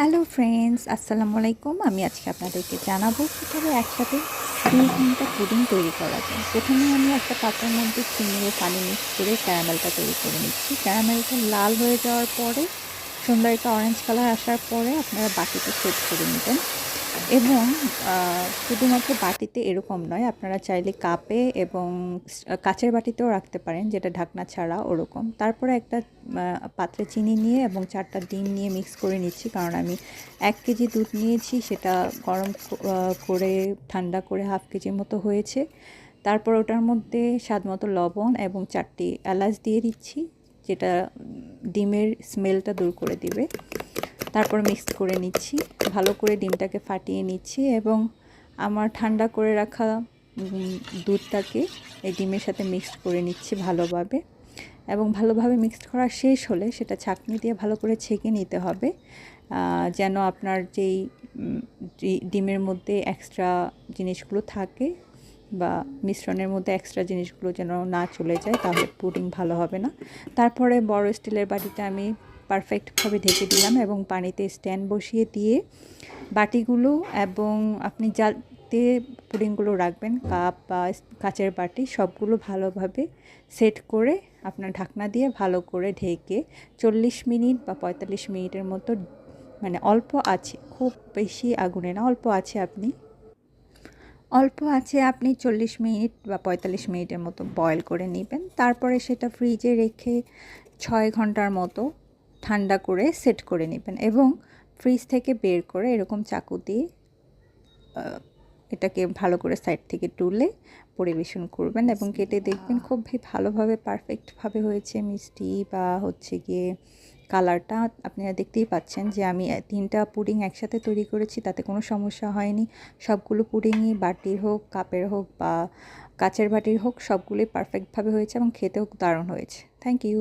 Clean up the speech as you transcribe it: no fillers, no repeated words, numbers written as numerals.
Hello friends, আসসালামু আলাইকুম। আমি আজকে আপনাদেরকে জানাবো কীভাবে একসাথে 2 ঘন্টা পুডিং তৈরি করা যায়। প্রথমে আমি একটা পাত্রের মধ্যে চিনি ও পানি মিক্স করে ক্যারামেলটা তৈরি করে নিচ্ছি। ক্যারামেলটা লাল হয়ে যাওয়ার পরে সুন্দর একটা অরেঞ্জ কালার আসার পরে আপনারা বাটিতে সেট করে নেবেন। এবং শুধুমাত্র বাটিতে এরকম নয়, আপনারা চাইলে কাপে এবং কাচের বাটিতেও রাখতে পারেন, যেটা ঢাকনা ছাড়া ওরকম। তারপরে একটা পাত্রে চিনি নিয়ে এবং 4টা ডিম নিয়ে মিক্স করে নিচ্ছি, কারণ আমি 1 কেজি দুধ নিয়েছি, সেটা গরম করে ঠান্ডা করে 1/2 কেজির মতো হয়েছে। তারপর ওটার মধ্যে স্বাদমতো লবণ এবং 4টি এলাচ দিয়ে দিচ্ছি, যেটা ডিমের স্মেলটা দূর করে দিবে। তারপর মিক্স করে নিচ্ছি, ভালো করে ডিমটাকে ফাটিয়ে নিচ্ছি এবং আমার ঠান্ডা করে রাখা দুধটাকে এই ডিমের সাথে মিক্সড করে নিচ্ছি ভালোভাবে। এবং ভালোভাবে মিক্সড করা শেষ হলে সেটা ছাঁকনি দিয়ে ভালো করে ছেঁকে নিতে হবে, যেন আপনার যেই ডিমের মধ্যে এক্সট্রা জিনিসগুলো থাকে বা মিশ্রণের মধ্যে এক্সট্রা জিনিসগুলো যেন না চলে যায়, তাহলে পুডিং ভালো হবে না। তারপরে বড় স্টিলের বাটিটা আমি পারফেক্টভাবে ঢেকে দিলাম এবং পানিতে স্ট্যান্ড বসিয়ে দিয়ে বাটিগুলো এবং আপনি যাতে পুডিংগুলো রাখবেন, কাপ বা কাচের বাটি, সবগুলো ভালোভাবে সেট করে আপনার ঢাকনা দিয়ে ভালো করে ঢেকে 40 মিনিট বা 45 মিনিটের মতো, মানে অল্প আছে, খুব বেশি আগুনে না, অল্প আছে আপনি 40 মিনিট বা 45 মিনিটের মতো বয়েল করে নেবেন। তারপরে সেটা ফ্রিজে রেখে 6 ঘন্টার মতো ঠান্ডা করে সেট করে নেবেন এবং ফ্রিজ থেকে বের করে এরকম চাকু দিয়ে এটাকে ভালো করে সাইড থেকে তুলে পরিবেশন করবেন এবং কেটে দেখবেন খুব ভালোভাবে পারফেক্টভাবে হয়েছে। মিষ্টি বা হচ্ছে গিয়ে কালারটা আপনারা দেখতেই পাচ্ছেন যে আমি 3টা পুডিং একসাথে তৈরি করেছি, তাতে কোনো সমস্যা হয়নি। সবগুলো পুডিংই বাটির হোক, কাপের হোক বা কাচের বাটির হোক, সবগুলোই পারফেক্টভাবে হয়েছে এবং খেতেও দারুণ হয়েছে। Thank you.